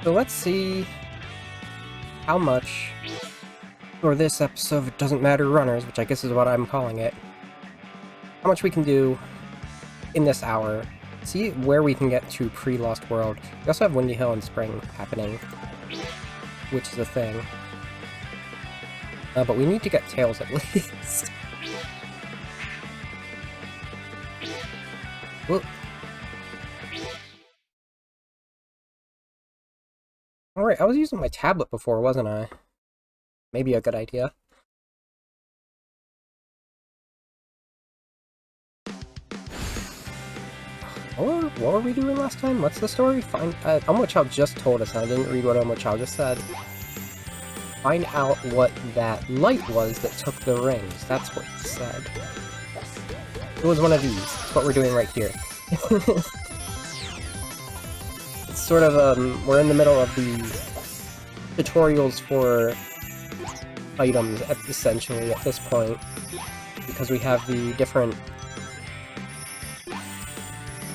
So let's see how much for this episode of Doesn't Matter Runners, which I guess is what I'm calling it, how much we can do in this hour. See where we can get to pre-Lost World. We also have Windy Hill and Spring happening, which is a thing. But we need to get Tails at least. Whoop. Alright, I was using my tablet before, wasn't I? Maybe a good idea. What were we doing last time? What's the story? Find Elmo Child just told us, and I didn't read what Elmo Child just said. Find out what that light was that took the rings. That's what he said. It was one of these. That's what we're doing right here. It's sort of, we're in the middle of the tutorials for items, essentially, at this point. Because we have the different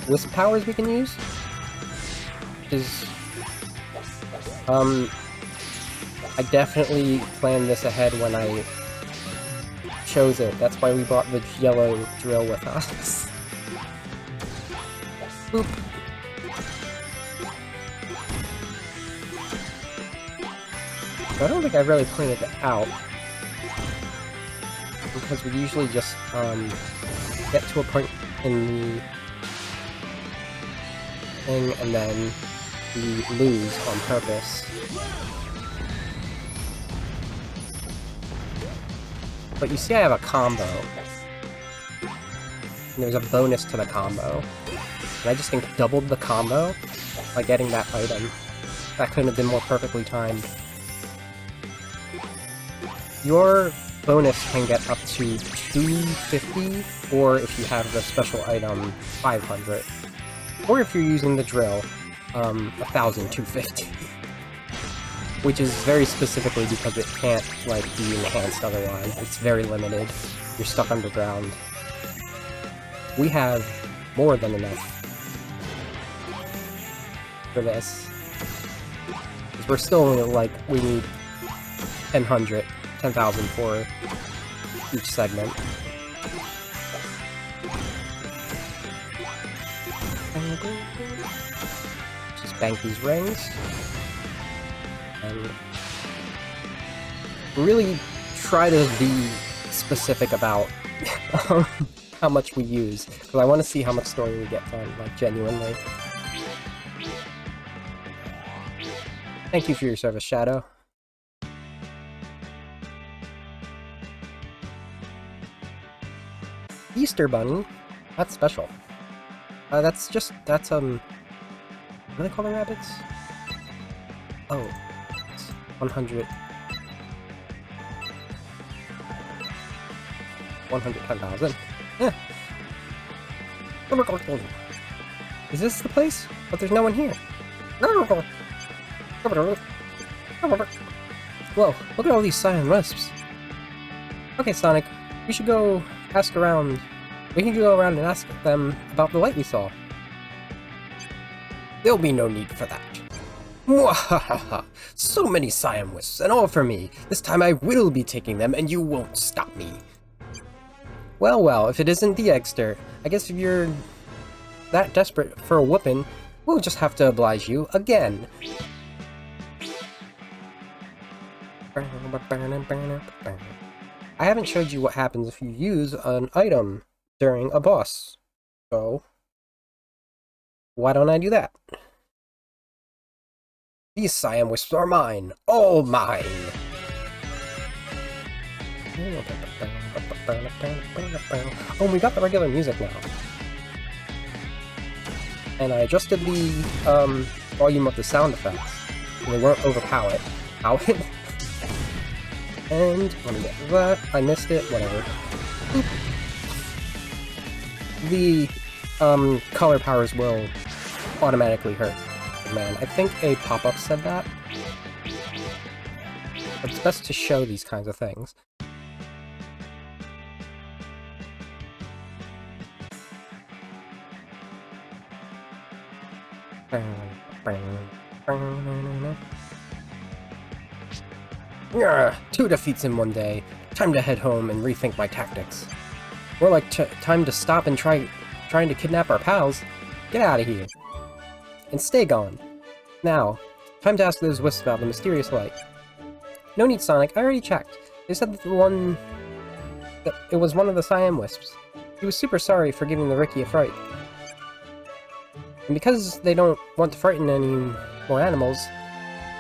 wisp powers we can use. Which is... I definitely planned this ahead when I chose it. That's why we brought the yellow drill with us. Boop. I don't think I really pointed it out. Because we usually just, get to a point in the thing and then we lose on purpose. But you see I have a combo. And there's a bonus to the combo. And I just think doubled the combo by getting that item. That couldn't have been more perfectly timed. Your bonus can get up to 250, or if you have the special item, 500. Or if you're using the drill, 1,250. Which is very specifically because it can't, like, be enhanced otherwise. It's very limited. You're stuck underground. We have more than enough for this. Because we're still only, like, we need 10,000 for each segment. Just bank these rings. And really try to be specific about how much we use, because I want to see how much story we get done, like, genuinely. Thank you for your service, Shadow. Easter Bunny? That's special. That's, what do they call the rabbits? Oh. 100... 110,000. Yeah. Is this the place? But there's no one here. Whoa, look at all these cyan wisps. Okay, Sonic, we should go ask around. We can go around and ask them about the light we saw. There'll be no need for that. Mwahaha! So many cyan wisps, and all for me. This time I will be taking them, and you won't stop me. Well, well, if it isn't the Eggster, I guess if you're that desperate for a whoopin', we'll just have to oblige you again. I haven't showed you what happens if you use an item during a boss, so why don't I do that? These cyan wisps are mine! All mine! Oh, we got the regular music now. And I adjusted the volume of the sound effects, so they weren't overpowered. And let me get that. I missed it. Whatever. The color powers will automatically hurt. Man, I think a pop-up said that. It's best to show these kinds of things. Yeah, 2 defeats in one day. Time to head home and rethink my tactics. More like time to stop and trying to kidnap our pals. Get out of here. And stay gone. Now, time to ask those wisps about the mysterious light. No need, Sonic. I already checked. They said that it was one of the Siam wisps. He was super sorry for giving the Ricky a fright. And because they don't want to frighten any more animals,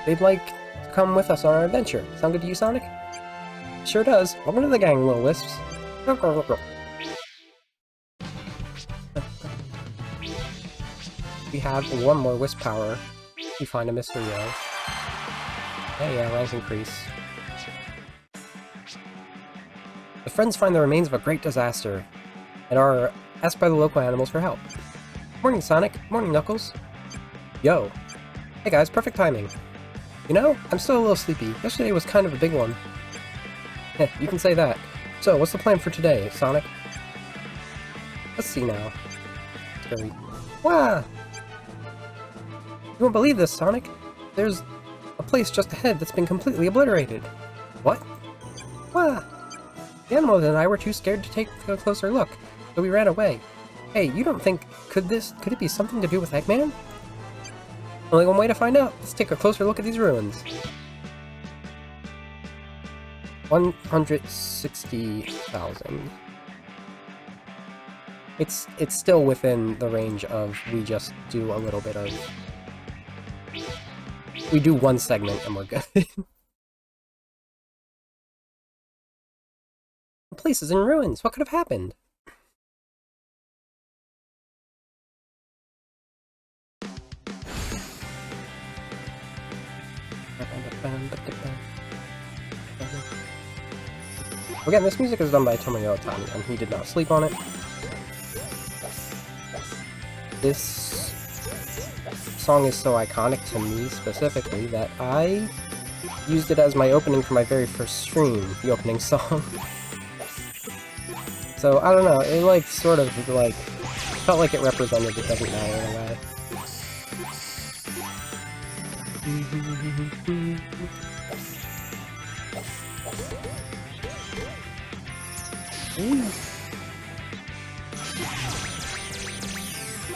they'd like to come with us on our adventure. Sound good to you, Sonic? Sure does. Welcome to the gang, little wisps. We have 1 more wisp power. We find a mystery of. Yeah, rank increase. The friends find the remains of a great disaster, and are asked by the local animals for help. Morning, Sonic. Morning, Knuckles. Yo. Hey guys, perfect timing. You know, I'm still a little sleepy. Yesterday was kind of a big one. Heh, you can say that. So, what's the plan for today, Sonic? Let's see now. Scary. Wow! You won't believe this, Sonic. There's a place just ahead that's been completely obliterated. What? Wow! The animals and I were too scared to take a closer look, so we ran away. Hey, you don't think... Could it be something to do with Eggman? Only one way to find out. Let's take a closer look at these ruins. 160,000. It's still within the range of we just do a little bit of... We do 1 segment and we're good. The place is in ruins. What could have happened? Again, this music is done by Tomoyo Otani, and he did not sleep on it. This song is so iconic to me, specifically, that I used it as my opening for my very first stream, the opening song. So, I don't know, it like, sort of, like, felt like it represented It Doesn't Matter in a way.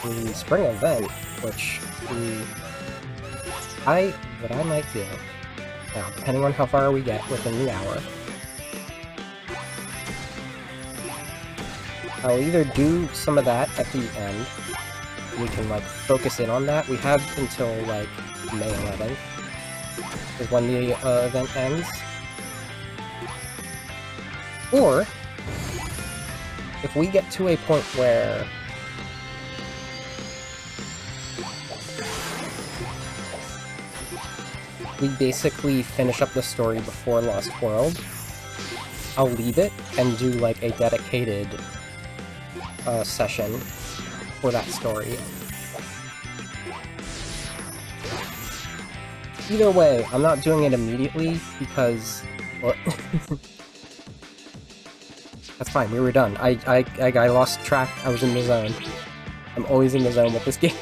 The spring event, which what I might do, now, depending on how far we get within the hour, I'll either do some of that at the end, we can like focus in on that. We have until like May 11th is when the event ends. Or, if we get to a point where we basically finish up the story before Lost World, I'll leave it and do like a dedicated session for that story. Either way, I'm not doing it immediately because, well, that's fine, we were done. I lost track, I was in the zone. I'm always in the zone with this game.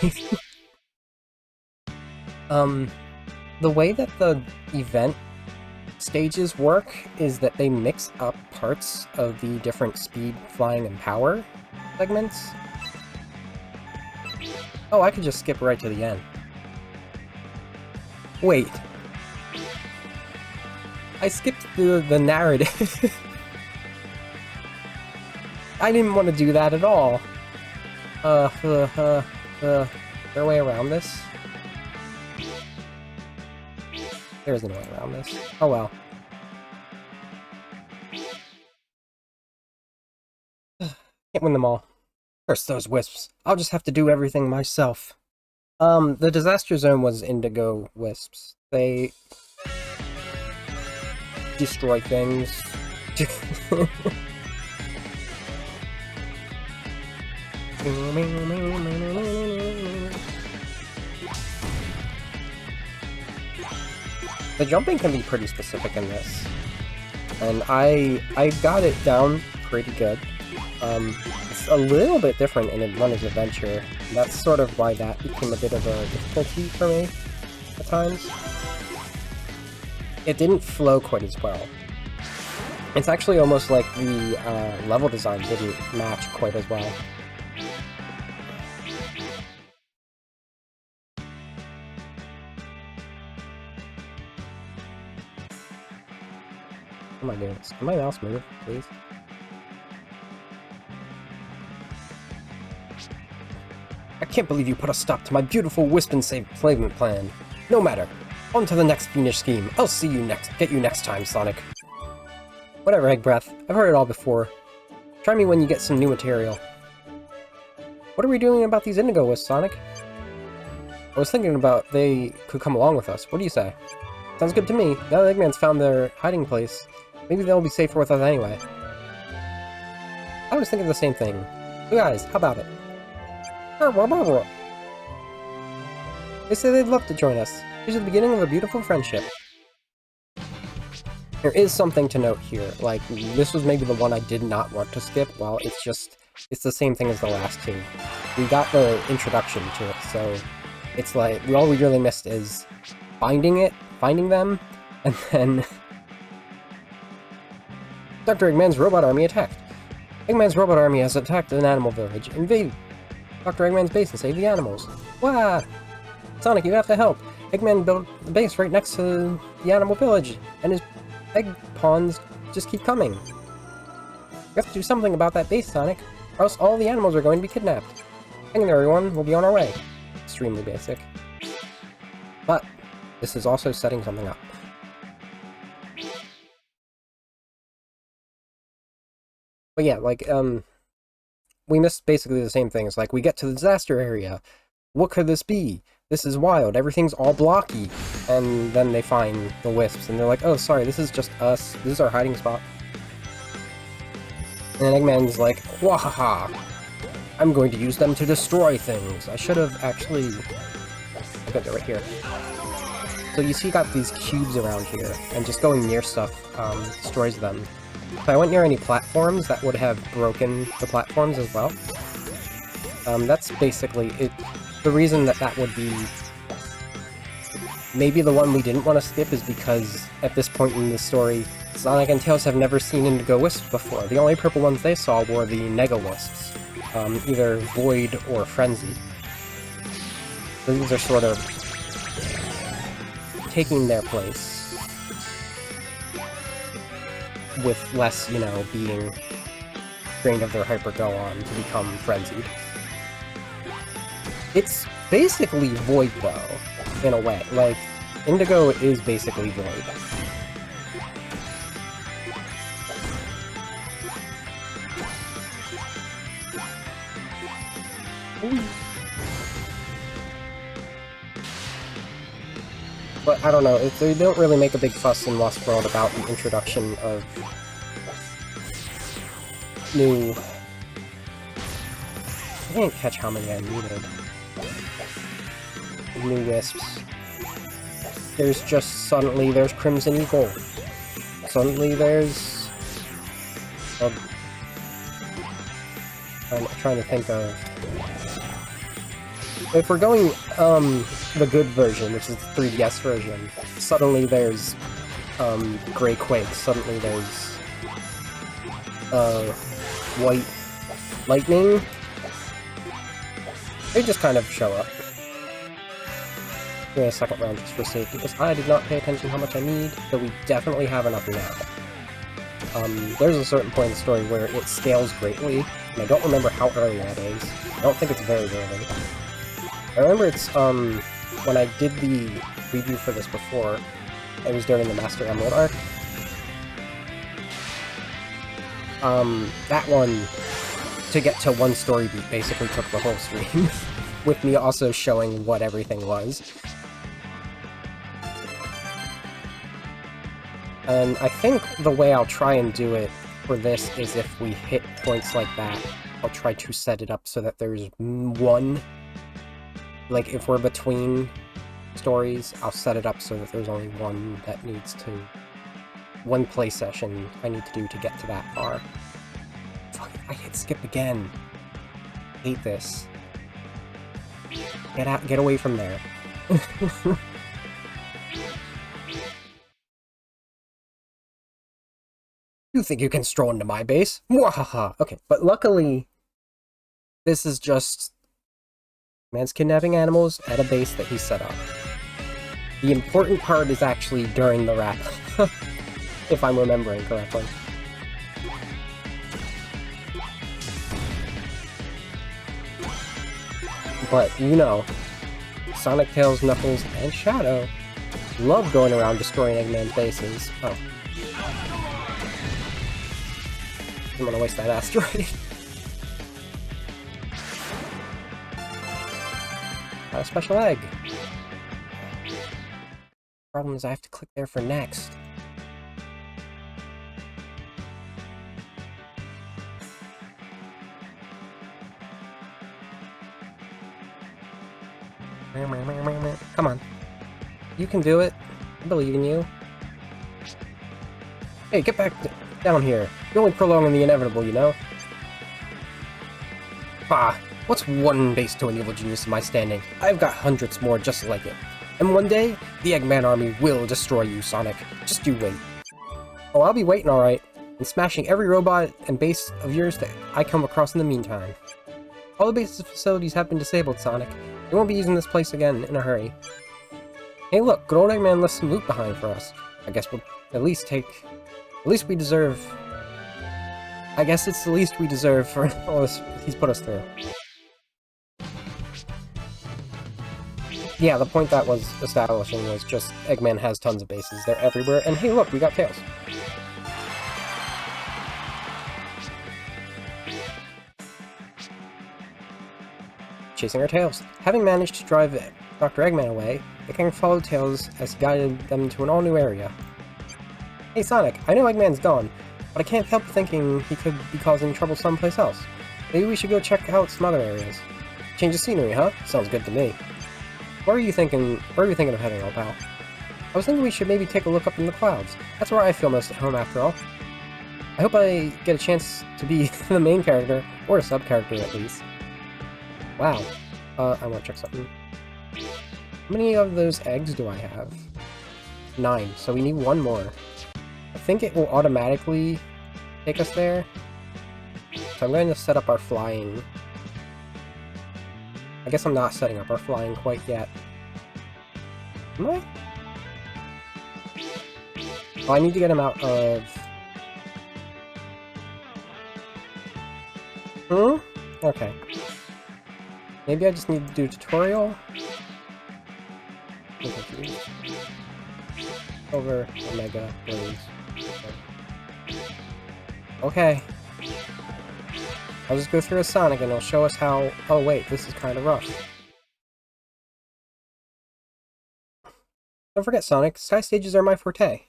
The way that the event stages work is that they mix up parts of the different speed, flying, and power segments. Oh, I could just skip right to the end. Wait. I skipped the narrative. I didn't want to do that at all. Is there a way around this? There isn't a way around this. Oh well. Can't win them all. Curse those wisps. I'll just have to do everything myself. The disaster zone was indigo wisps. They destroy things. The jumping can be pretty specific in this, and I got it down pretty good. It's a little bit different in Runner's Adventure, and that's sort of why that became a bit of a difficulty for me. at times. It didn't flow quite as well. It's actually almost like the level design didn't match quite as well. How am I doing this? Can my mouse move, please? I can't believe you put a stop to my beautiful wisp and save enslavement plan. No matter. On to the next fiendish scheme. I'll see you next. Get you next time, Sonic. Whatever, Egg Breath. I've heard it all before. Try me when you get some new material. What are we doing about these indigo wisps, Sonic? I was thinking about they could come along with us. What do you say? Sounds good to me. Now that Eggman's found their hiding place, maybe they'll be safer with us anyway. I was thinking the same thing. You guys, how about it? They say they'd love to join us. Here's the beginning of a beautiful friendship. There is something to note here. Like, this was maybe the one I did not want to skip. Well, it's the same thing as the last two. We got the introduction to it, so it's like, all we really missed is finding them, and then Dr. Eggman's robot army attacked. Eggman's robot army has attacked an animal village. Invade Dr. Eggman's base and save the animals. Wah! Sonic, you have to help. Eggman built the base right next to the animal village, and his egg pawns just keep coming. We have to do something about that base, Sonic, or else all the animals are going to be kidnapped. Hang in there, everyone. We'll be on our way. Extremely basic. But this is also setting something up. But yeah, like, we missed basically the same things. Like, we get to the disaster area. What could this be? This is wild. Everything's all blocky. And then they find the wisps, and they're like, oh, sorry, this is just us. This is our hiding spot. And Eggman's like, wahaha! I'm going to use them to destroy things. I should have actually... I got it right here. So you see you got these cubes around here, and just going near stuff destroys them. If I went near any platforms, that would have broken the platforms as well. That's basically it. The reason that would be maybe the one we didn't want to skip is because at this point in the story, Sonic and Tails have never seen indigo wisps before. The only purple ones they saw were the nega wisps, either Void or Frenzy. So these are sort of taking their place with less, being drained of their hyper go on to become frenzied. It's basically Void, though, in a way. Like, Indigo is basically Void. But I don't know, they don't really make a big fuss in Lost World about the introduction of new... I didn't catch how many I needed. New wisps. There's just suddenly there's Crimson Eagle. Suddenly there's... I'm trying to think of... If we're going the good version, which is the 3DS version, suddenly there's Grey Quake, suddenly there's White Lightning. They just kind of show up. Doing a second round just for safety, because I did not pay attention how much I need, but we definitely have enough now. There's a certain point in the story where it scales greatly, and I don't remember how early that is. I don't think it's very early. I remember it's, when I did the review for this before, it was during the Master Emerald arc. That one, to get to one story beat, basically took the whole stream, with me also showing what everything was. And I think the way I'll try and do it for this is if we hit points like that, I'll try to set it up so that there's one. Like, if we're between stories, I'll set it up so that there's only one that needs to... one play session I need to do to get to that far. Fuck, I hit skip again. Hate this. Get out, get away from there. You think you can stroll into my base? Mwahaha! Okay, but luckily, this is just man's kidnapping animals at a base that he set up. The important part is actually during the rap, if I'm remembering correctly. But, you know, Sonic, Tails, Knuckles, and Shadow love going around destroying Eggman's bases. Oh. I'm gonna waste that asteroid. A special egg. Problem is I have to click there for next. Come on. You can do it. I believe in you. Hey, get back down here. You're only prolonging the inevitable, you know? Bah! What's one base to an evil genius in my standing? I've got hundreds more just like it. And one day, the Eggman army will destroy you, Sonic. Just you wait. Oh, I'll be waiting alright, and smashing every robot and base of yours that I come across in the meantime. All the base's facilities have been disabled, Sonic. You won't be using this place again in a hurry. Hey look, good old Eggman left some loot behind for us. I guess we'll at least take... At least we deserve... I guess it's the least we deserve for all this he's put us through. Yeah, the point that was establishing was just Eggman has tons of bases. They're everywhere, and hey look, we got Tails. Chasing our Tails. Having managed to drive Dr. Eggman away, the gang followed Tails as he guided them to an all-new area. Hey Sonic, I know Eggman's gone, but I can't help thinking he could be causing trouble someplace else. Maybe we should go check out some other areas. Change of scenery, huh? Sounds good to me. Where are you thinking of heading, old pal? I was thinking we should maybe take a look up in the clouds. That's where I feel most at home, after all. I hope I get a chance to be the main character, or a sub-character at least. Wow. I want to check something. How many of those eggs do I have? 9, so we need one more. I think it will automatically take us there. So I'm going to set up our flying. I guess I'm not setting up our flying quite yet. Am I? Oh, I need to get him out of... Okay. Maybe I just need to do a tutorial? I'm confused. Over Omega Blaze. Okay. I'll just go through a Sonic and it'll show us how... Oh wait, this is kind of rough. Don't forget, Sonic, sky stages are my forte.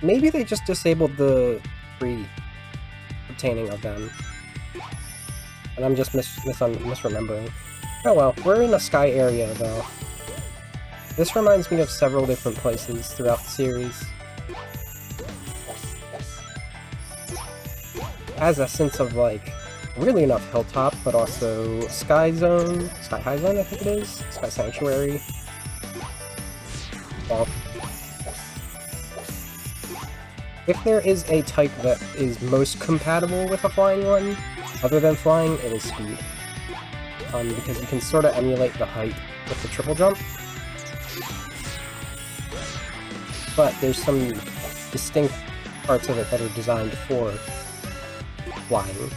Maybe they just disabled the free obtaining of them. And I'm just misremembering. Oh well, we're in a sky area though. This reminds me of several different places throughout the series. It has a sense of like, really enough hilltop, but also Sky Zone, Sky High Zone I think it is, Sky Sanctuary. Well, if there is a type that is most compatible with a flying one, other than flying, it is speed. Because you can sort of emulate the height with the triple jump. But there's some distinct parts of it that are designed for flying.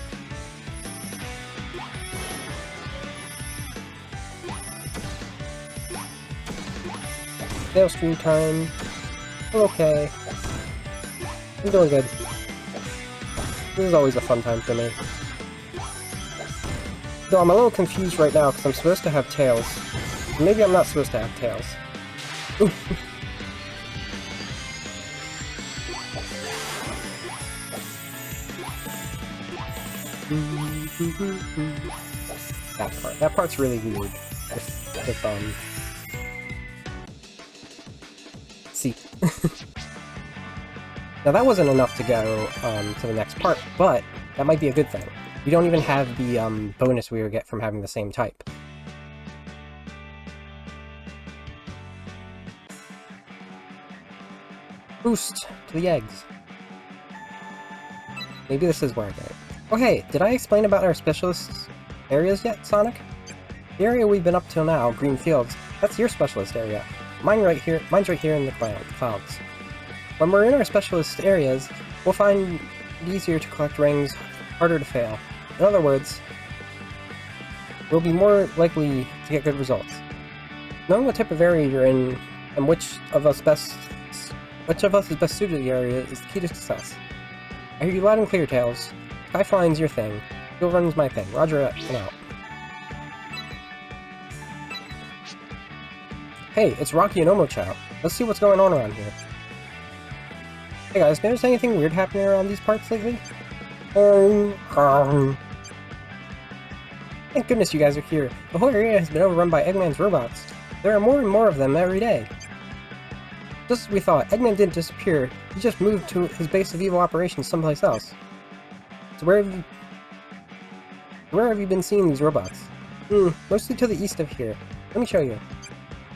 Tail stream time. Okay. I'm doing good. This is always a fun time for me. Though I'm a little confused right now because I'm supposed to have Tails. Maybe I'm not supposed to have Tails. That part's really weird. See. Now that wasn't enough to go to the next part, but that might be a good thing. We don't even have the bonus we would get from having the same type. Boost to the eggs. Maybe this is where I get it. Oh hey, did I explain about our specialist areas yet, Sonic? The area we've been up till now, Green Fields, that's your specialist area. Mine's right here in the clouds. When we're in our specialist areas, we'll find it easier to collect rings, harder to fail. In other words, we'll be more likely to get good results. Knowing what type of area you're in and which of us is best suited to the area is the key to success. I hear you loud and clear, Tails. Sky flying's your thing. Fuel run's my thing. Roger, and out. Hey, it's Rocky and Omochao. Let's see what's going on around here. Hey guys, notice anything weird happening around these parts lately? Thank goodness you guys are here. The whole area has been overrun by Eggman's robots. There are more and more of them every day. Just as we thought, Eggman didn't disappear. He just moved to his base of evil operations someplace else. So where have you been seeing these robots? Mostly to the east of here. Let me show you.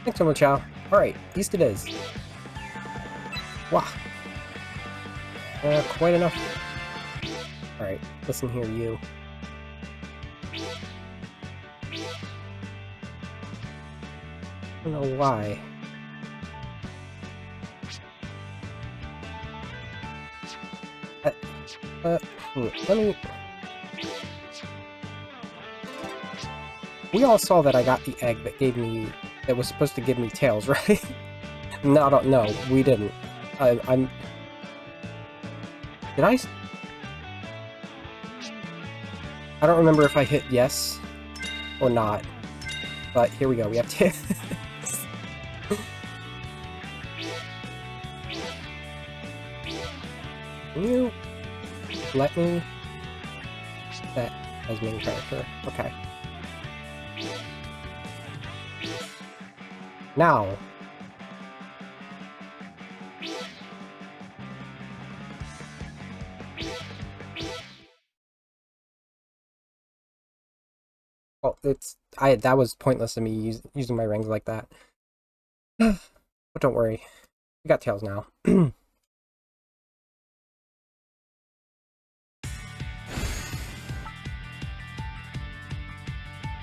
Thanks so much, Al. Alright, east it is. Wow. Quite enough. Alright, listen here, you. I don't know why. Let me... We all saw that I got the egg that was supposed to give me Tails, right? No, we didn't. Did I... I don't remember if I hit yes or not, but here we go, we have Tails. Can you let me set as main character? Okay. Now. Oh, that was pointless of me using my rings like that. But don't worry. We got Tails now.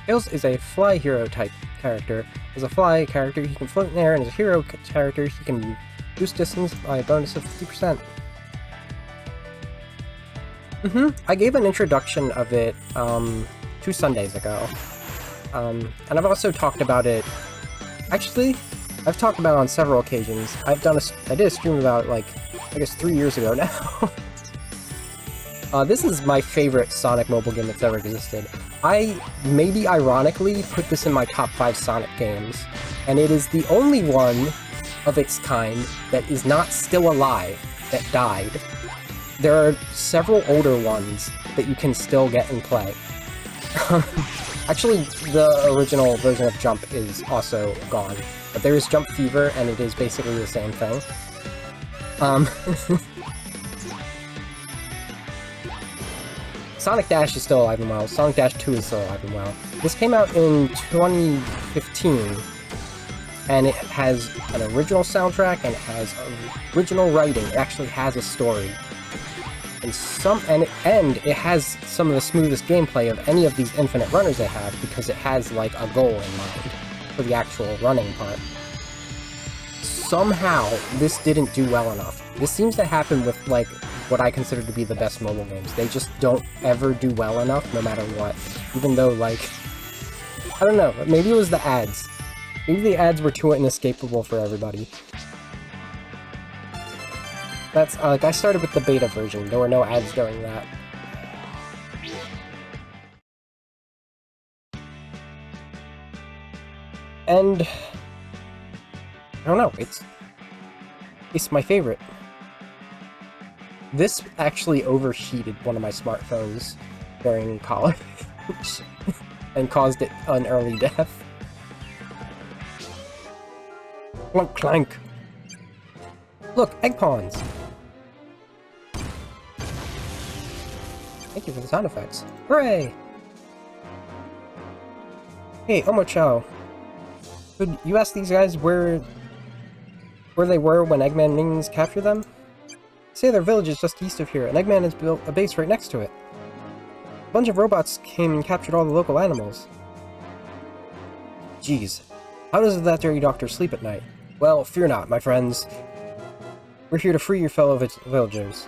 Tails is a fly hero type character. As a fly character, he can float in air, and as a hero character, he can boost distance by a bonus of 50%. I gave an introduction of it 2 Sundays ago. And I've also talked about it... Actually, I've talked about it on several occasions. I did a stream about it, like, I guess 3 years ago now. This is my favorite Sonic mobile game that's ever existed. I, maybe ironically, put this in my top 5 Sonic games, and it is the only one of its kind that is not still alive, that died. There are several older ones that you can still get and play. Actually, the original version of Jump is also gone, but there is Jump Fever, and it is basically the same thing. Sonic Dash is still alive and well. Sonic Dash 2 is still alive and well. This came out in 2015, and it has an original soundtrack, and it has original writing. It actually has a story. And it has some of the smoothest gameplay of any of these infinite runners they have, because it has, like, a goal in mind for the actual running part. Somehow, this didn't do well enough. This seems to happen with, like, what I consider to be the best mobile games. They just don't ever do well enough, no matter what. Even though, like... I don't know, maybe it was the ads. Maybe the ads were too inescapable for everybody. That's, like, I started with the beta version. There were no ads during that. And... I don't know, it's my favorite. This actually overheated one of my smartphones during college and caused it an early death. Clunk clank. Look, egg pawns. Thank you for the sound effects. Hooray! Hey, Omochao. Could you ask these guys where where they were when Eggman minions captured them? Say their village is just east of here, and Eggman has built a base right next to it. A bunch of robots came and captured all the local animals. Jeez, how does that dirty doctor sleep at night? Well, fear not, my friends. We're here to free your fellow villagers.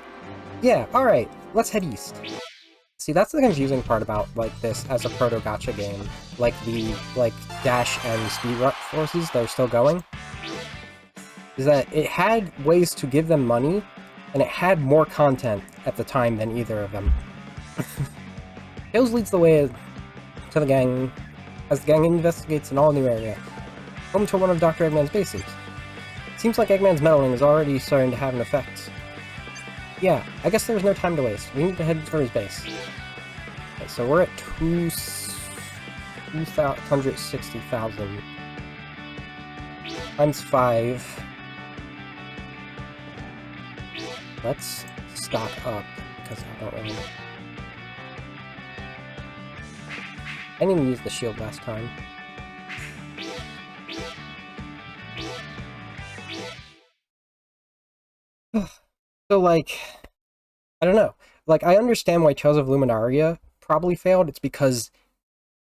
Yeah, alright, let's head east. See, that's the confusing part about, like, this as a proto-gacha game. Like, the, dash and speed forces that are still going. Is that it had ways to give them money, and it had more content at the time than either of them. Tails leads the way to the gang, as the gang investigates an all-new area, home to one of Dr. Eggman's bases. Seems like Eggman's meddling is already starting to have an effect. Yeah, I guess there's no time to waste. We need to head for his base. Okay, so we're at 260,000 times 5. Let's stock up, because I don't really... I didn't even use the shield last time. So, like, I don't know. Like, I understand why Tales of Luminaria probably failed. It's because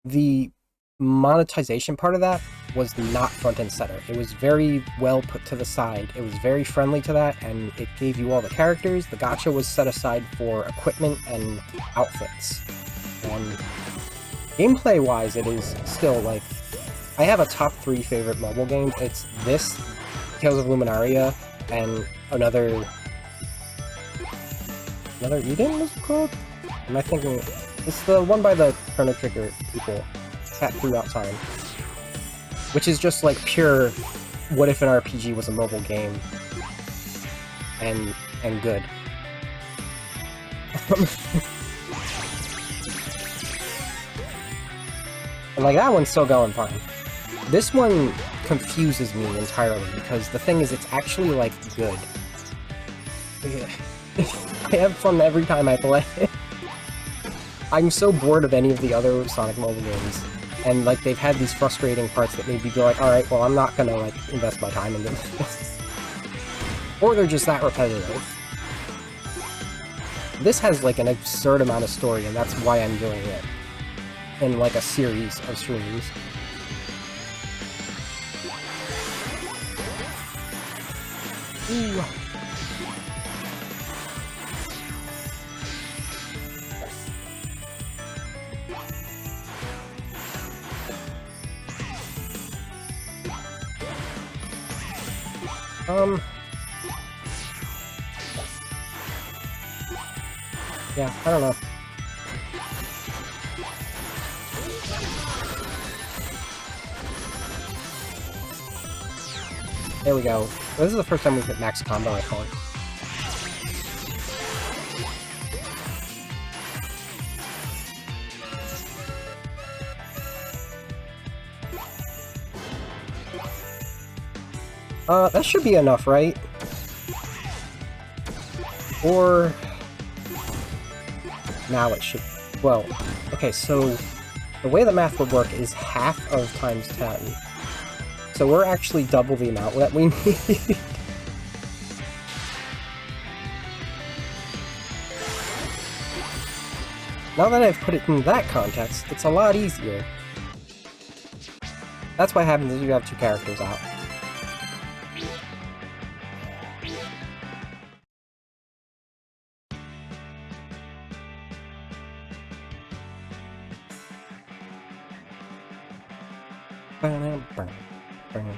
the monetization part of that was not front and center. It was very well put to the side. It was very friendly to that, and it gave you all the characters. The gacha was set aside for equipment and outfits. And gameplay-wise, it is still, like... I have a top 3 favorite mobile games. It's this, Tales of Luminaria, and another Eden was it called? Am I thinking... It's the one by the Chrono Trigger people. Cat Throughout Time. Which is just like pure, what if an RPG was a mobile game? And good. And like, that one's still going fine. This one confuses me entirely, because the thing is, it's actually, like, good. I have fun every time I play. I'm so bored of any of the other Sonic mobile games. And, like, they've had these frustrating parts that made me go like, alright, well, I'm not gonna, like, invest my time into this. Or they're just that repetitive. This has, like, an absurd amount of story, and that's why I'm doing it. In, like, a series of streams. Ooh. Yeah, I don't know. There we go. This is the first time we've hit max combo, I think. That should be enough, right? Or... now it should... well, okay, so... the way the math would work is half of times 10. So we're actually double the amount that we need. Now that I've put it in that context, it's a lot easier. That's what happens if you have 2 characters out.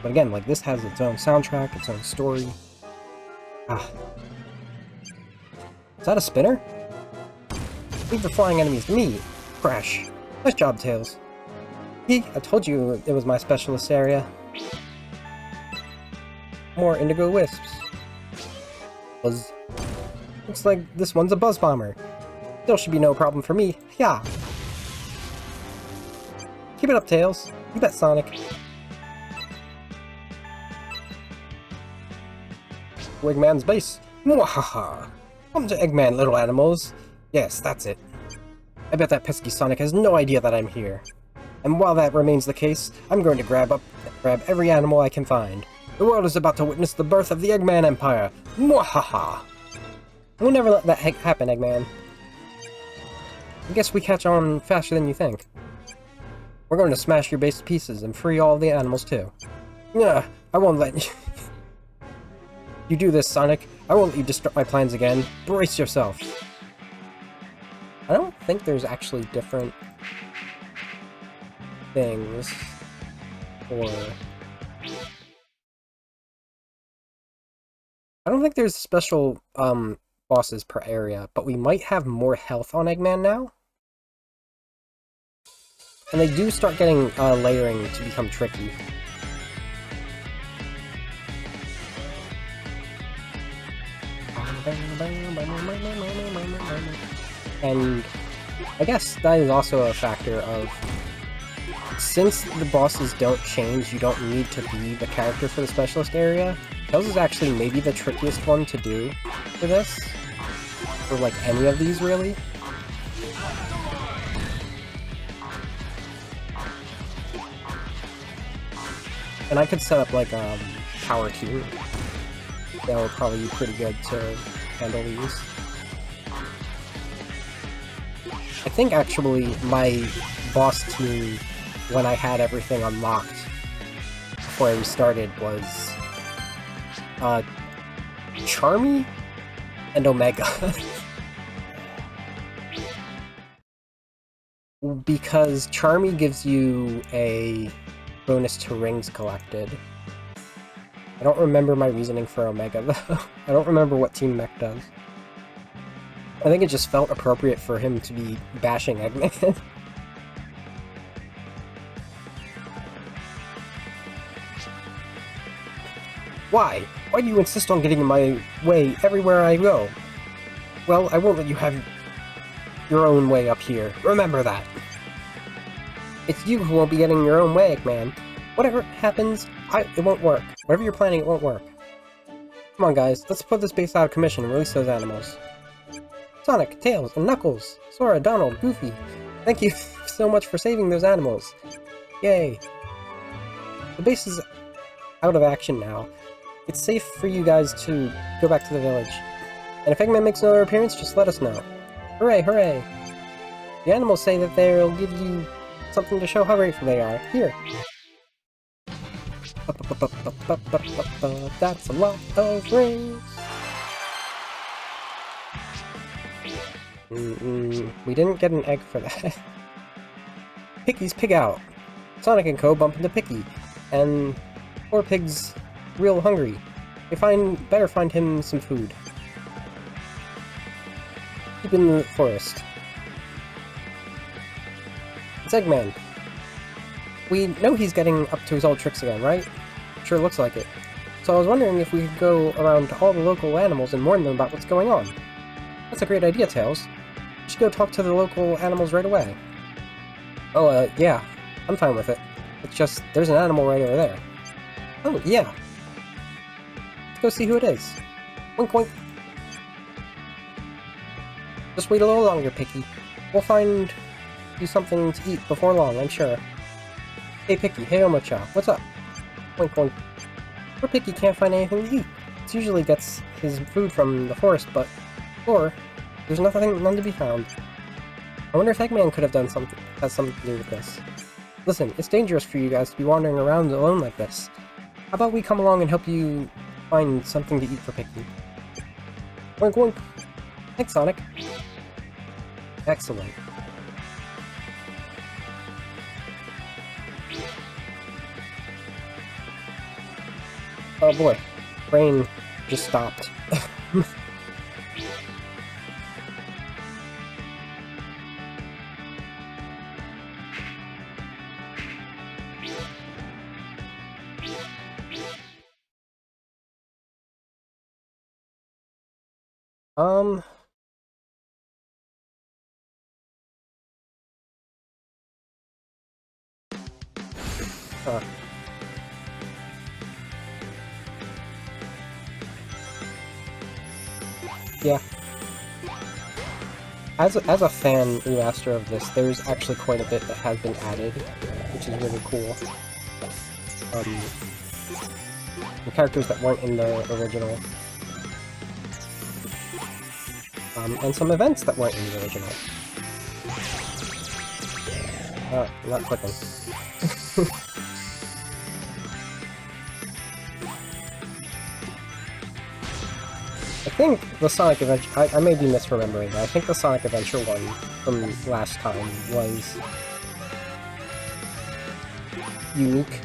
But again, like, this has its own soundtrack, its own story. Ah. Is that a spinner? Leave the flying enemies to me! Crash! Nice job, Tails. I told you it was my specialist area. More indigo wisps. Buzz. Looks like this one's a buzz bomber. Still should be no problem for me. Yeah. Keep it up, Tails. You bet, Sonic. Eggman's base. Mwahaha! Come to Eggman, little animals. Yes, that's it. I bet that pesky Sonic has no idea that I'm here. And while that remains the case, I'm going to grab every animal I can find. The world is about to witness the birth of the Eggman Empire! Mwahaha! We'll never let that happen, Eggman. I guess we catch on faster than you think. We're going to smash your base to pieces and free all the animals too. Yeah, I won't let you... You do this, Sonic. I won't let you disrupt my plans again. Brace yourself. I don't think there's actually different things for... I don't think there's special bosses per area, but we might have more health on Eggman now. And they do start getting layering to become tricky. And I guess that is also a factor of, since the bosses don't change, you don't need to be the character for the specialist area. Tails is actually maybe the trickiest one to do for this. For like any of these, really. And I could set up like a power team. That would probably be pretty good to handle these. I think actually my boss team, when I had everything unlocked before I restarted, was Charmy and Omega. Because Charmy gives you a bonus to rings collected. I don't remember my reasoning for Omega, though. I don't remember what Team Mech does. I think it just felt appropriate for him to be bashing Eggman. Why? Why do you insist on getting in my way everywhere I go? Well, I won't let you have your own way up here. Remember that. It's you who won't be getting your own way, Eggman. Whatever happens, it won't work. Whatever you're planning, it won't work. Come on, guys. Let's put this base out of commission and release those animals. Sonic, Tails, and Knuckles, Sora, Donald, Goofy. Thank you so much for saving those animals. Yay. The base is out of action now. It's safe for you guys to go back to the village. And if Eggman makes another appearance, just let us know. Hooray, hooray! The animals say that they'll give you something to show how grateful they are. Here. That's a lot of rings. We didn't get an egg for that. Picky's Pig Out. Sonic and Co. bump into Picky, and poor Pig's real hungry. They better find him some food. Keep in the forest. It's Eggman. We know he's getting up to his old tricks again, right? Sure looks like it. So I was wondering if we could go around to all the local animals and warn them about what's going on. That's a great idea, Tails. We should go talk to the local animals right away. Oh, yeah. I'm fine with it. It's just, there's an animal right over there. Oh, yeah. Let's go see who it is. Wink, wink. Just wait a little longer, Picky. We'll find you something to eat before long, I'm sure. Hey, Picky. Hey, Omocha. What's up? Wink, wink. Poor Picky can't find anything to eat. He usually gets his food from the forest, but... Or, there's none to be found. I wonder if Eggman could have done something, has something to do with this. Listen, it's dangerous for you guys to be wandering around alone like this. How about we come along and help you find something to eat for Picky? Wink, wink. Thanks, Sonic. Excellent. Oh boy, brain just stopped. Huh. Yeah. As a fan remaster of this, there's actually quite a bit that has been added, which is really cool. The characters that weren't in the original. And some events that weren't in the original. Oh, I'm not clicking. I think the Sonic Adventure... I may be misremembering, but I think the Sonic Adventure one from last time was... unique.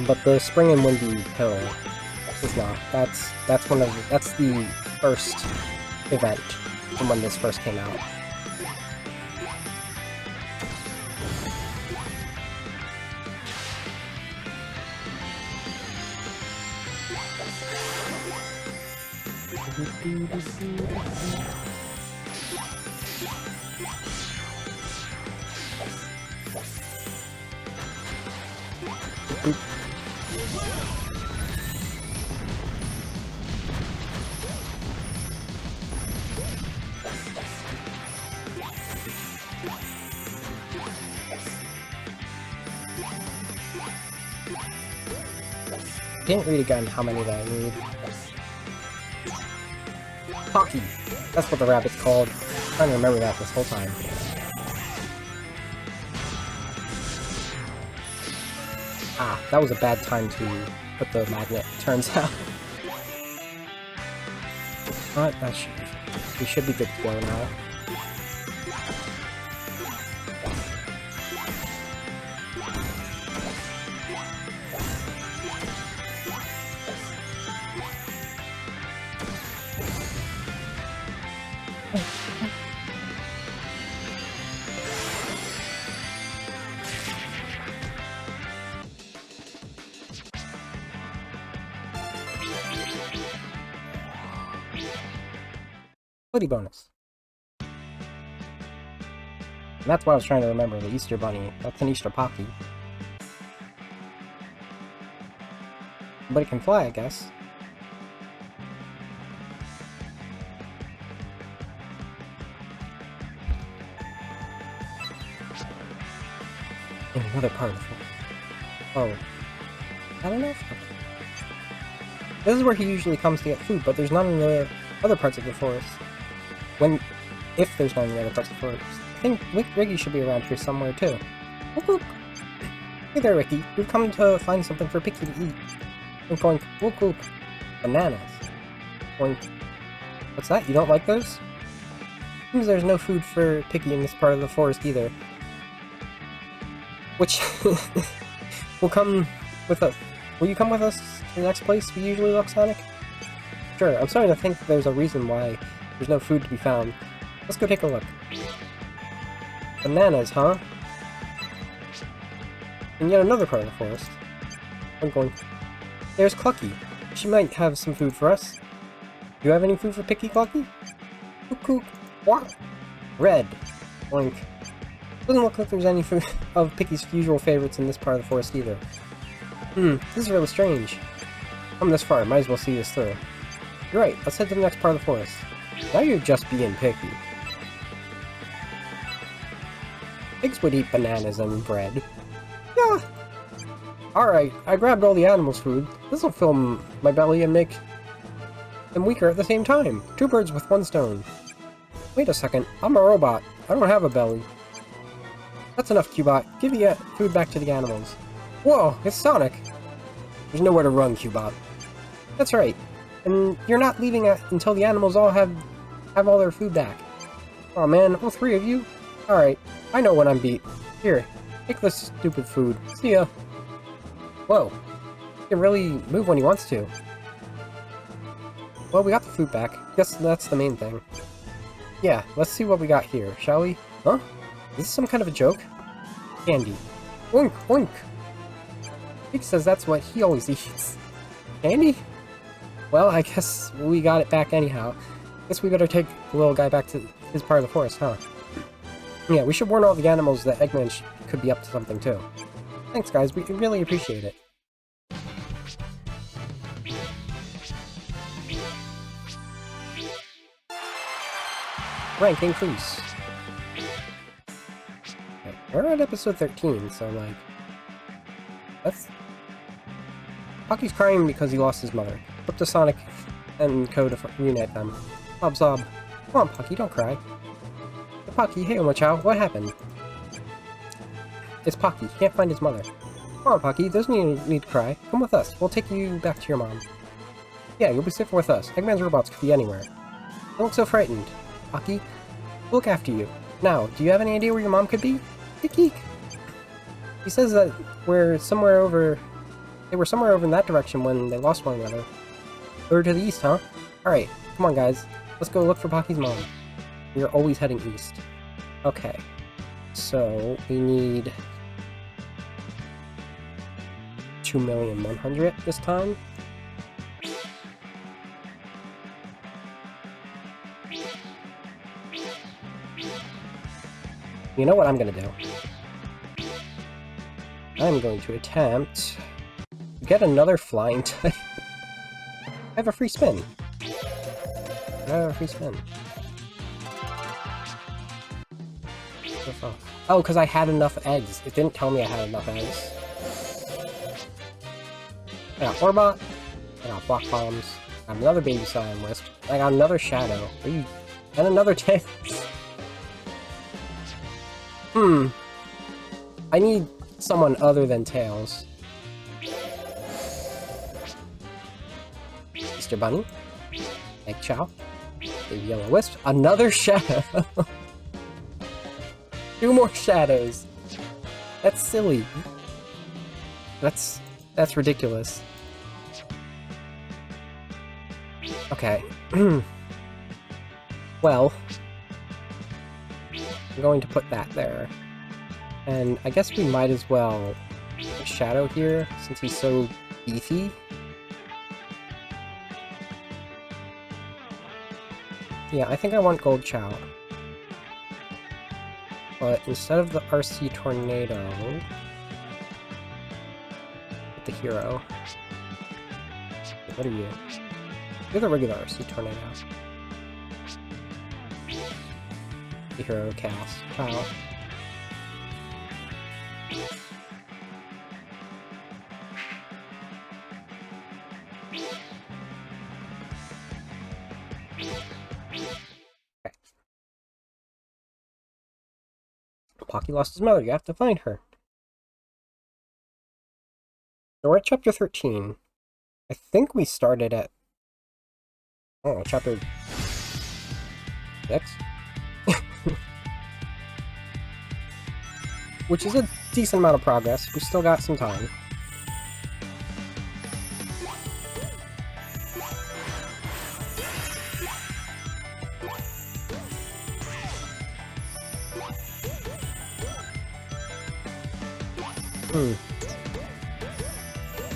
But the Spring and Windy Hill is not. That's the first event from when this first came out. Didn't read again how many that I need. Pocky! That's what the rabbit's called. I'm trying to remember that this whole time. Ah, that was a bad time to put the magnet, turns out. But we should be good to go now. Hoodie bonus. And that's what I was trying to remember, the Easter Bunny. That's an Easter Pocky. But it can fly, I guess. In another part of the forest. Oh. I don't know if... This is where he usually comes to get food, but there's none in the other parts of the forest. If there's none in the other parts of the forest. I think Ricky should be around here somewhere, too. Whoop whoop. Hey there, Ricky. We've come to find something for Picky to eat. I'm going, whoop whoop. Bananas. Going, what's that? You don't like those? Seems there's no food for Picky in this part of the forest either. Which will come with us. Will you come with us to the next place we usually look, Sonic? Sure, I'm starting to think there's a reason why there's no food to be found. Let's go take a look. Bananas, huh? In yet another part of the forest. I'm going... There's Clucky. She might have some food for us. Do you have any food for Picky, Clucky? Cook cook. What? Red. Boink. Doesn't look like there's any food of Picky's usual favorites in this part of the forest either. This is really strange. Come this far, might as well see this through. You're right, let's head to the next part of the forest. Now you're just being picky. Pigs would eat bananas and bread. Yeah. Alright, I grabbed all the animals' food. This'll fill my belly and make them weaker at the same time. 2 birds with 1 stone. Wait a second, I'm a robot. I don't have a belly. That's enough, Cubot. Give the food back to the animals. Whoa, it's Sonic! There's nowhere to run, Cubot. That's right. And you're not leaving until the animals all have all their food back. Aw man, all 3 of you? Alright, I know when I'm beat. Here, take this stupid food. See ya. Whoa. He can really move when he wants to. Well, we got the food back. Guess that's the main thing. Yeah, let's see what we got here, shall we? Huh? Is this some kind of a joke? Candy. Oink, oink! Pig says that's what he always eats. Candy? Well, I guess we got it back anyhow. Guess we better take the little guy back to his part of the forest, huh? Yeah, we should warn all the animals that Eggman could be up to something too. Thanks guys, we really appreciate it. Rank increase. We're at episode 13, so like... That's... Pocky's crying because he lost his mother. Up to Sonic and Co to reunite them. Sob sob. Come on, Pocky, don't cry. Hey, Pocky, hey, Omochao, what happened? It's Pocky, he can't find his mother. Come on, Pocky, there's no need to cry. Come with us, we'll take you back to your mom. Yeah, you'll be safer with us. Eggman's robots could be anywhere. Don't look so frightened. Pocky, we'll look after you. Now, do you have any idea where your mom could be? Eek eek. He says that they were somewhere over in that direction when they lost one another. Over to the east, huh? Alright, come on guys. Let's go look for Pocky's mom. We are always heading east. Okay. So, we need... 2,100,000 this time. You know what I'm gonna do? I'm going to attempt to get another flying type. I have a free spin. Oh, because I had enough eggs. It didn't tell me I had enough eggs. I got Orbot. I got Block Bombs. I got another Baby Cyan Wisp. I got another Shadow. And another Tails. I need someone other than Tails. Mr. Bunny. Egg Chow. Baby Yellow Wisp. Another Shadow. 2 more Shadows. That's silly. That's ridiculous. Okay. Well, I'm going to put that there. And I guess we might as well put Shadow here, since he's so beefy. Yeah, I think I want Gold Chow. But instead of the RC Tornado... Put the Hero. What are you? You're the regular RC Tornado. The Hero Chaos. Chow. Pocky lost his mother, you have to find her. So we're at chapter 13. I think we started at... Oh, chapter... 6? Which is a decent amount of progress. We still got some time.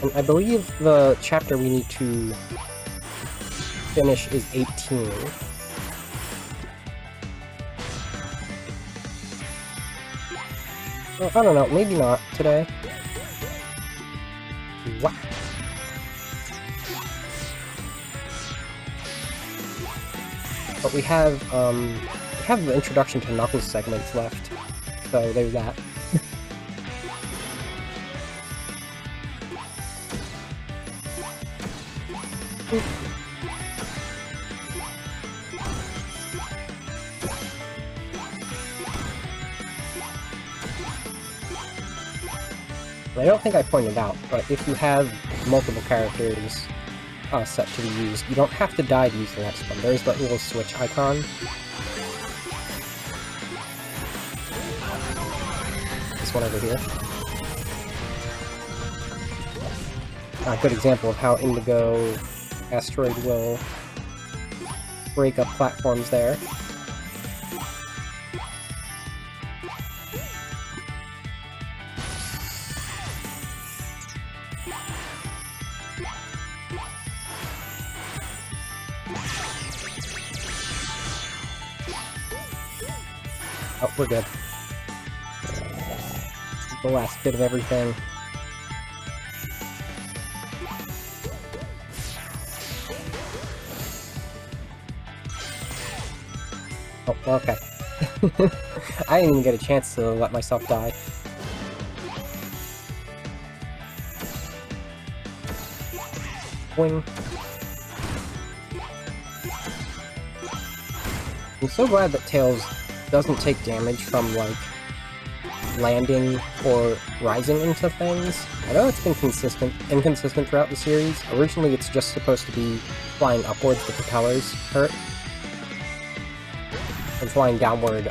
And I believe the chapter we need to finish is 18. Well, I don't know, maybe not today. What? But we have the introduction to Knuckles segments left, so there's that. I don't think I pointed out, but if you have multiple characters set to be used, you don't have to die to use the next one. There's that little switch icon. This one over here. A good example of how Indigo Asteroid will break up platforms there. Oh, we're good. The last bit of everything. Oh, okay. I didn't even get a chance to let myself die. Boing. I'm so glad that Tails doesn't take damage from, like, landing or rising into things. I know it's been inconsistent throughout the series. Originally, it's just supposed to be flying upwards, the propellers hurt. And flying downward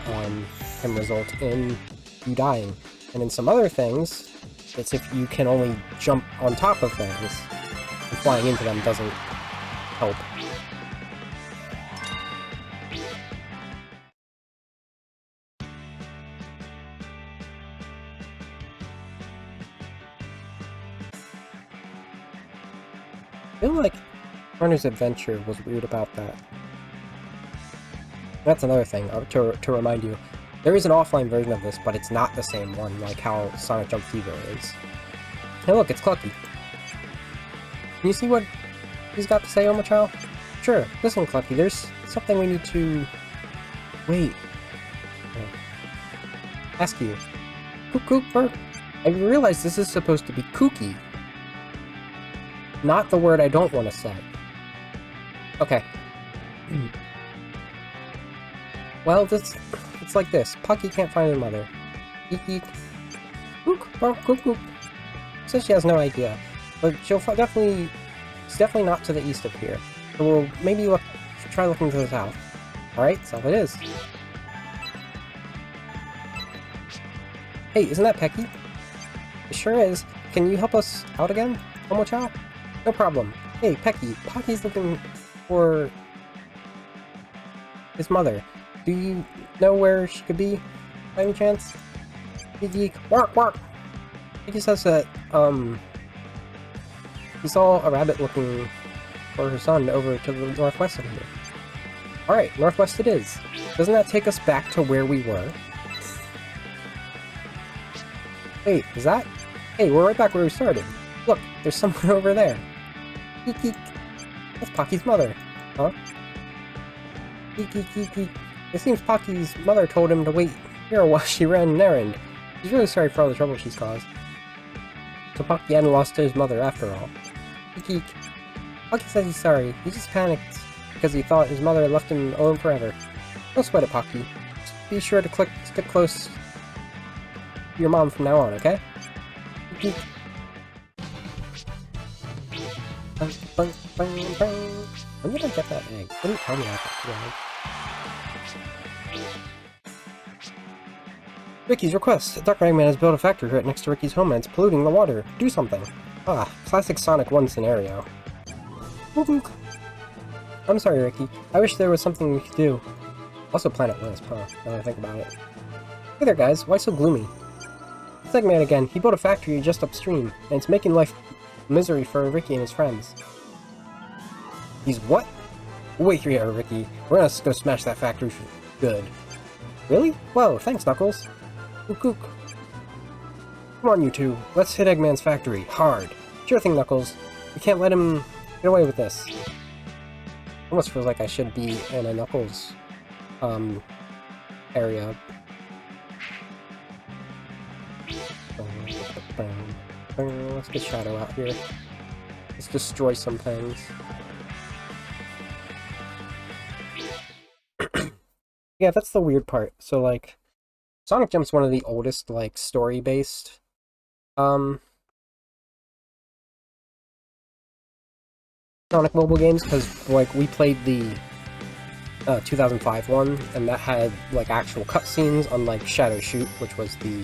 can result in you dying. And in some other things, it's if you can only jump on top of things, and flying into them doesn't help. I feel like Runner's Adventure was weird about that. That's another thing, to remind you. There is an offline version of this, but it's not the same one, like how Sonic Jump Fever is. Hey look, it's Clucky. Can you see what he's got to say, Omochao? Sure, listen Clucky, there's something we need to... Wait. Ask you. Cooper? I realize this is supposed to be kooky. Not the word I don't want to say. Okay. Well, it's like this. Pucky can't find her mother. Eek eek. Kook. Says she has no idea. But she's definitely not to the east of here. So we'll maybe try looking to the south. Alright, south it is. Hey, isn't that Pecky? It sure is. Can you help us out again, Omochao? No problem. Hey, Pecky, Pocky's looking for his mother. Do you know where she could be, by any chance? Geek, bark! He says that, he saw a rabbit looking for her son over to the northwest of here. Alright, northwest it is. Doesn't that take us back to where we were? Wait, is that? Hey, we're right back where we started. Look, there's someone over there. Geek. That's Pocky's mother. Huh? Geek. It seems Pocky's mother told him to wait here while she ran an errand. He's really sorry for all the trouble she's caused. So Pocky hadn't lost his mother after all. Geek. Pocky says he's sorry. He just panicked because he thought his mother had left him alone forever. Don't sweat it, Pocky. Just be sure to stick close to your mom from now on, okay? Geek. When did I get that egg? Didn't tell me I got the egg. Ricky's request. Dr. Eggman has built a factory right next to Ricky's home and it's polluting the water. Do something. Ah, classic Sonic 1 scenario. I'm sorry, Ricky. I wish there was something we could do. Also Planet Lisp, huh? Now that I think about it. Hey there, guys. Why so gloomy? It's Eggman again. He built a factory just upstream, and it's making life misery for Ricky and his friends. He's what? Wait here, Ricky. We're gonna go smash that factory for good. Really? Whoa, thanks, Knuckles. Kook. Come on, you two. Let's hit Eggman's factory. Hard. Sure thing, Knuckles. We can't let him get away with this. Almost feels like I should be in a Knuckles, area. Let's get Shadow out here. Let's destroy some things. Yeah, that's the weird part. So, like, Sonic Jump's one of the oldest, like, story-based, Sonic mobile games, because, like, we played the 2005 one, and that had, like, actual cutscenes, unlike Shadow Shoot, which was the,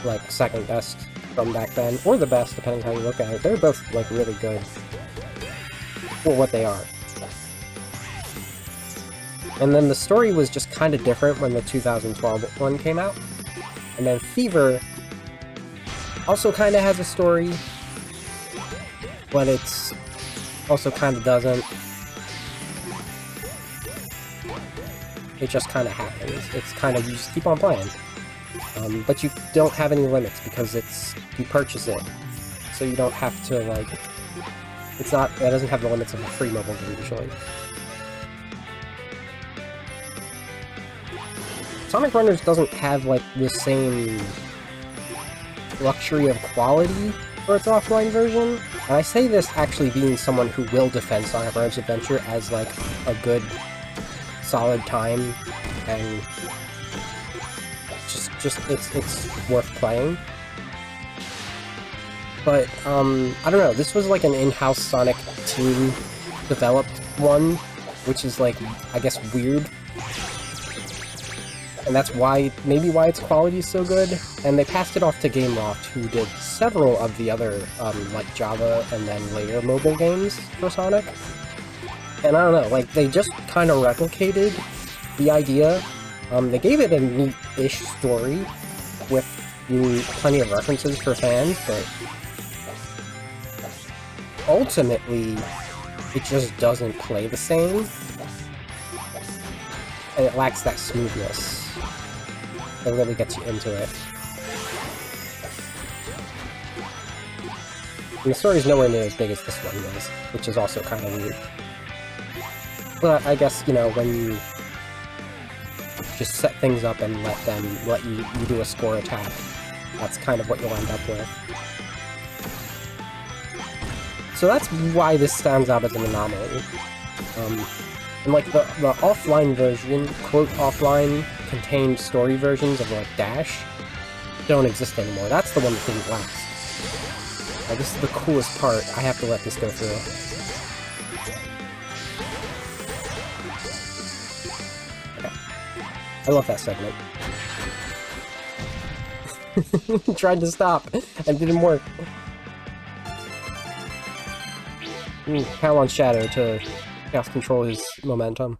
like, second best from back then, or the best, depending how you look at it. They're both, like, really good for what they are. And then the story was just kind of different when the 2012 one came out. And then Fever also kind of has a story, but it's also kind of doesn't. It just kind of happens. It's kind of, you just keep on playing. But you don't have any limits because you purchase it. So you don't have to, like, it doesn't have the limits of a free mobile game usually. Sonic Runners doesn't have, like, the same luxury of quality for its offline version. And I say this actually being someone who will defend Sonic Runners Adventure as, like, a good, solid time, and it's worth playing. But, I don't know, this was like an in-house Sonic team developed one, which is, like, I guess weird. And that's why, maybe why its quality is so good. And they passed it off to GameLoft, who did several of the other, like Java and then later mobile games for Sonic. And I don't know, like, they just kind of replicated the idea. They gave it a neat-ish story with plenty of references for fans, but ultimately, it just doesn't play the same. And it lacks that smoothness that really gets you into it. And the story's nowhere near as big as this one is, which is also kind of weird. But I guess, you know, when you just set things up and let you do a score attack, that's kind of what you'll end up with. So that's why this stands out as an anomaly. And like the offline version, quote offline, contained story versions of like Dash don't exist anymore. That's the one that didn't last. This is the coolest part. I have to let this go through. Okay. I love that segment. Tried to stop and didn't work. Count on Shadow to Chaos control his momentum.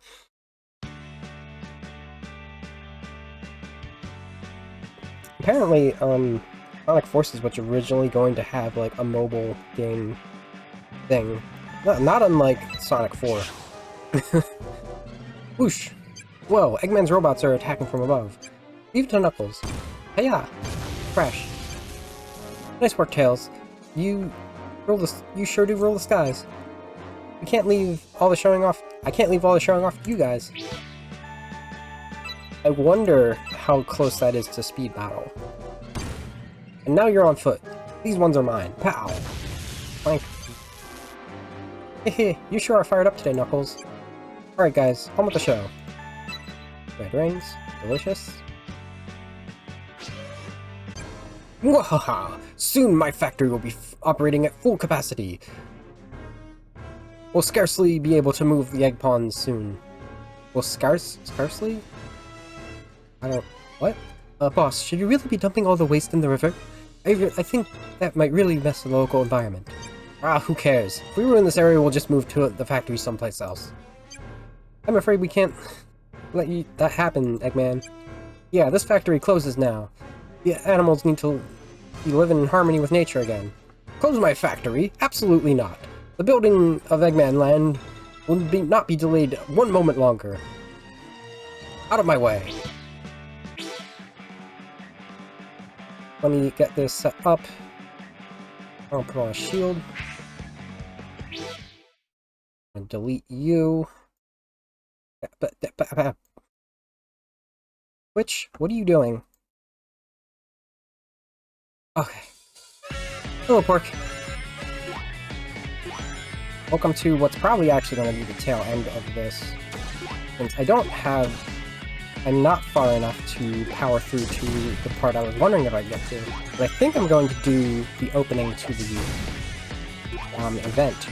Apparently, Sonic Forces was originally going to have, like, a mobile game thing. Not unlike Sonic 4. Whoosh! Whoa, Eggman's robots are attacking from above. Leave it to Knuckles. Hey-ya! Crash. Nice work, Tails. You sure do rule the skies. I can't leave all the showing off to you guys. I wonder how close that is to speed battle. And now you're on foot. These ones are mine. Pow! Clank. Hehe, you sure are fired up today, Knuckles. Alright guys, on with the show. Red rings. Delicious. Mwahaha! Soon my factory will be operating at full capacity. We'll scarcely be able to move the egg pawns soon. Well, scarcely? I don't... What? Boss, should you really be dumping all the waste in the river? I think that might really mess with the local environment. Ah, who cares? If we ruin this area, we'll just move to the factory someplace else. I'm afraid we can't let that happen, Eggman. Yeah, this factory closes now. The animals need to be living in harmony with nature again. Close my factory? Absolutely not. The building of Eggman Land will not be delayed one moment longer. Out of my way. Let me get this set up. I'll put on a shield. And delete you. Which? What are you doing? Okay. Hello, Pork. Welcome to what's probably actually going to be the tail end of this. Since I'm not far enough to power through to the part I was wondering if I'd get to. But I think I'm going to do the opening to the event.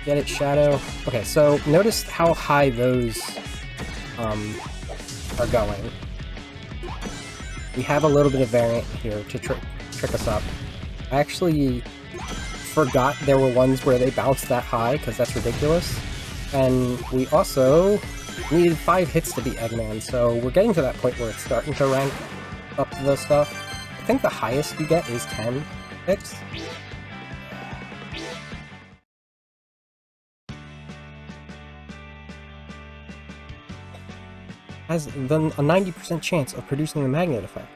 Get it, Shadow? Okay, so notice how high those are going. We have a little bit of variant here to trick us up. I actually forgot there were ones where they bounced that high, because that's ridiculous. And we also needed 5 hits to beat Eggman, so we're getting to that point where it's starting to rank up the stuff. I think the highest you get is 10 hits. Has then a 90% chance of producing the magnet effect.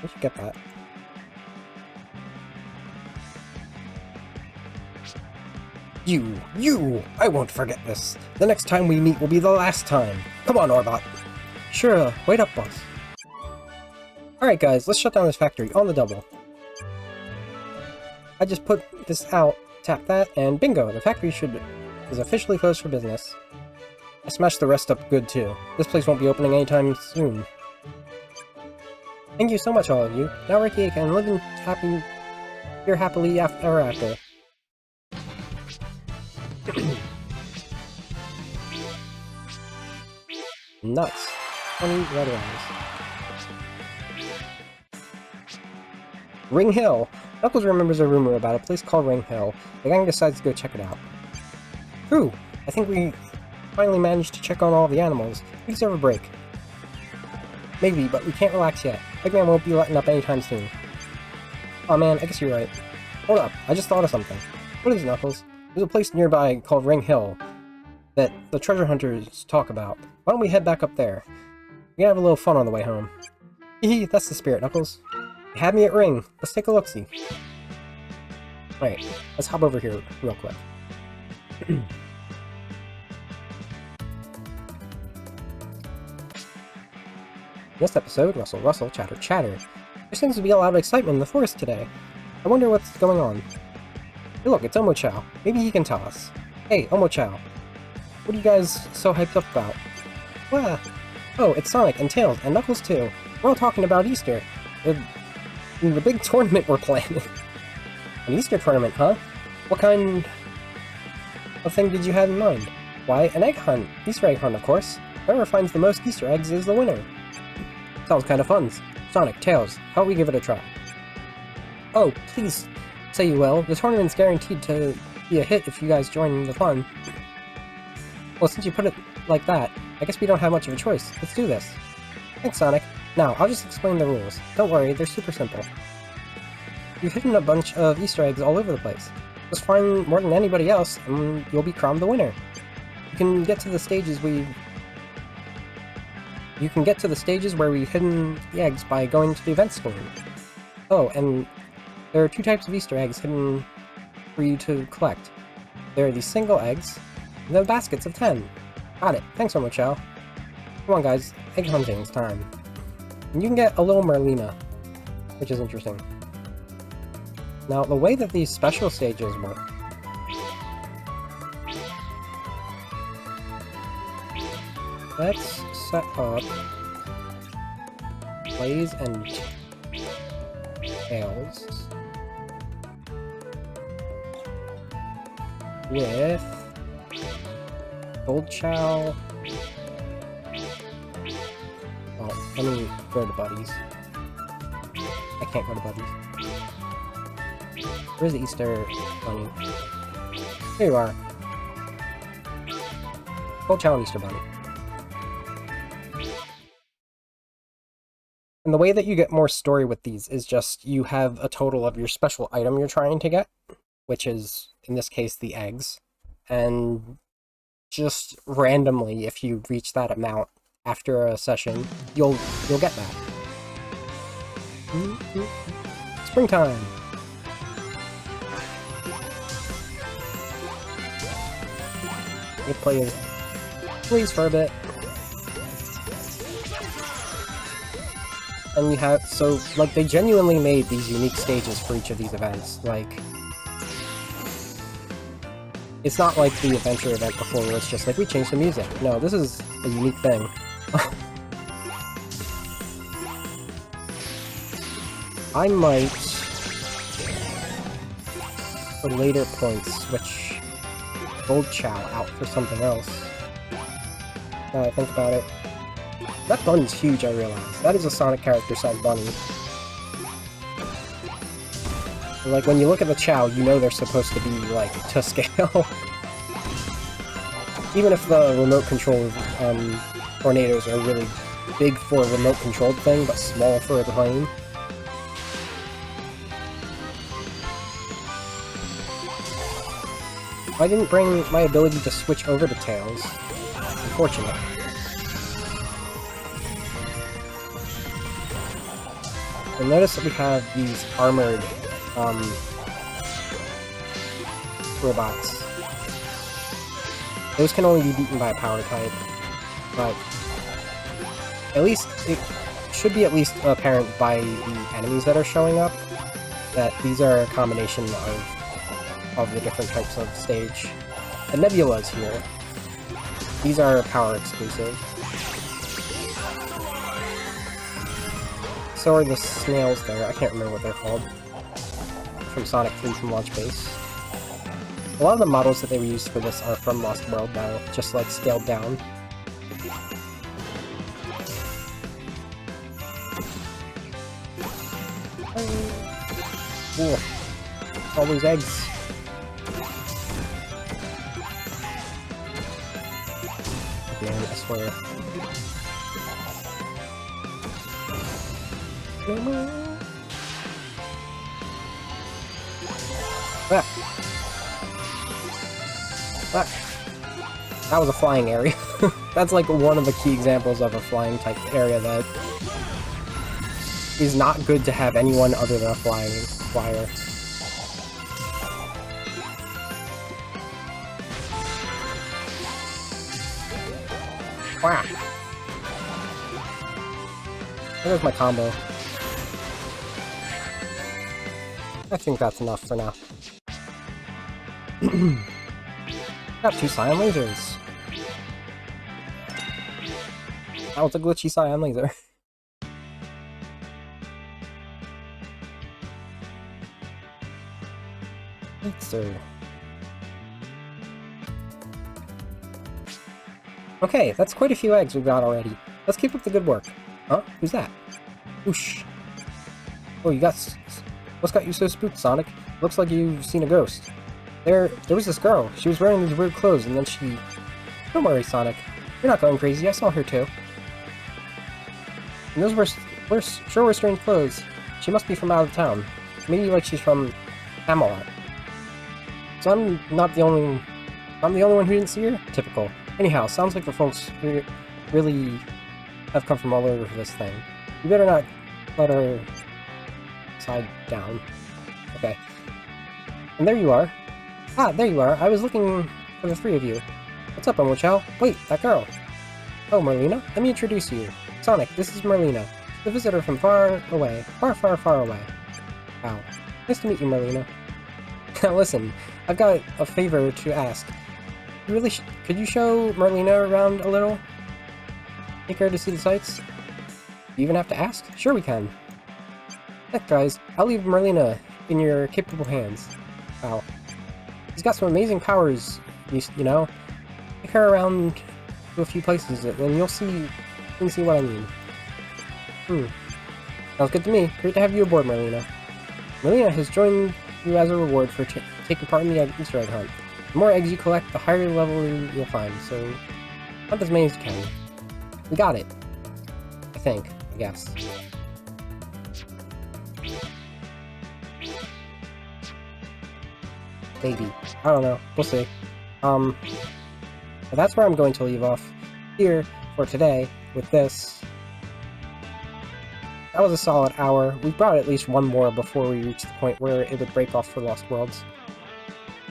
We should get that. You! I won't forget this! The next time we meet will be the last time! Come on, Orbot! Sure, wait up, boss. Alright guys, let's shut down this factory on the double. I just put this out, tap that, and bingo, the factory is officially closed for business. I smashed the rest up good too. This place won't be opening anytime soon. Thank you so much, all of you. Now Ricky can live here happily ever after. Nuts. 20 red eyes. Ring Hill! Knuckles remembers a rumor about a place called Ring Hill. The gang decides to go check it out. Whew! I think we finally managed to check on all the animals. We deserve a break. Maybe, but we can't relax yet. Eggman won't be letting up anytime soon. Aw man, I guess you're right. Hold up, I just thought of something. What is it, Knuckles? There's a place nearby called Ring Hill that the treasure hunters talk about. Why don't we head back up there? We can have a little fun on the way home. Hee, that's the spirit, Knuckles. You had me at Ring. Let's take a look-see. Right, let's hop over here real quick. This episode, Rustle Rustle, Chatter Chatter. There seems to be a lot of excitement in the forest today. I wonder what's going on. Hey look, it's Omo-Chow. Maybe he can tell us. Hey, Omo-Chow. What are you guys so hyped up about? Wow. Oh, it's Sonic and Tails and Knuckles too. We're all talking about Easter. The big tournament we're planning. An Easter tournament, huh? What kind of thing did you have in mind? Why, an egg hunt. Easter egg hunt, of course. Whoever finds the most Easter eggs is the winner. Sounds kind of fun. Sonic, Tails, how about we give it a try? Oh, please say you will. The tournament's guaranteed to be a hit if you guys join the fun. Well, since you put it like that, I guess we don't have much of a choice. Let's do this. Thanks, Sonic. Now, I'll just explain the rules. Don't worry, they're super simple. You've hidden a bunch of Easter eggs all over the place. Just find more than anybody else, and you'll be crowned the winner. You can get to the stages where we've hidden the eggs by going to the event screen. Oh, and there are 2 types of Easter eggs hidden for you to collect. There are these single eggs, and the baskets of 10. Got it. Thanks, Omo-Chow. Come on, guys. Egg hunting's time. And you can get a little Merlina, which is interesting. Now, the way that these special stages work... Let's set up Blaze and Tails with Gold-Chow. Oh, let me go to Buddies. I can't go to Buddies. Where's the Easter Bunny? Here you are. Gold-Chow and Easter Bunny. And the way that you get more story with these is just you have a total of your special item you're trying to get, which is, in this case, the eggs. And just randomly, if you reach that amount after a session, you'll get that. Springtime! You play as Please for a bit. And you have, so, like, they genuinely made these unique stages for each of these events. Like, it's not like the adventure event before where it's just like, we changed the music. No, this is a unique thing. I might, for later points, switch Gold-Chow out for something else. Now I think about it. That bunny's huge, I realize. That is a Sonic character-sized bunny. And, like, when you look at the Chow, you know they're supposed to be, like, to scale. Even if the remote-controlled tornadoes are really big for a remote-controlled thing, but small for a plane. I didn't bring my ability to switch over to Tails. Unfortunate. You'll notice that we have these armored robots. Those can only be beaten by a power type, but At least, it should be at least apparent by the enemies that are showing up, that these are a combination of the different types of stage. The Nebula's here. These are power exclusive. So are the snails there. I can't remember what they're called. From Sonic 3 from Launch Base. A lot of the models that they were used for this are from Lost World now, just like scaled down. Ooh. All those eggs. Man, I swear. Ah. Ah. That was a flying area. That's like one of the key examples of a flying type area that is not good to have anyone other than a flyer. Wow. There's my combo. I think that's enough for now. Got 2 Scion lasers. That was a glitchy Scion laser. Sir. Okay, that's quite a few eggs we've got already. Let's keep up the good work. Huh? Who's that? Whoosh. Oh, what's got you so spooked, Sonic? Looks like you've seen a ghost. There was this girl. She was wearing these weird clothes, and then she... Don't worry, Sonic. You're not going crazy. I saw her too. And those were strange clothes. She must be from out of town. Maybe like she's from Camelot. So I'm the only one who didn't see her? Typical. Anyhow, sounds like the folks really have come from all over for this thing. You better not let her side down. Okay. And there you are. Ah, there you are. I was looking for the 3 of you. What's up, Omochao? Wait, that girl. Oh, Merlina? Let me introduce you. Sonic, this is Merlina. The visitor from far away. Far, far, far away. Wow. Nice to meet you, Merlina. Now listen, I've got a favor to ask. Could you show Merlina around a little? Take her to see the sights? You even have to ask? Sure we can. Heck guys, I'll leave Merlina in your capable hands. Wow. He's got some amazing powers, you know? Take her around to a few places and you can see what I mean. Sounds good to me. Great to have you aboard, Merlina. Merlina has joined you as a reward for taking part in the Easter egg hunt. The more eggs you collect, the higher level you'll find, so hunt as many as you can. We got it. I guess. Maybe. I don't know. We'll see. But that's where I'm going to leave off here for today with this. That was a solid hour. We brought at least one more before we reached the point where it would break off for Lost Worlds.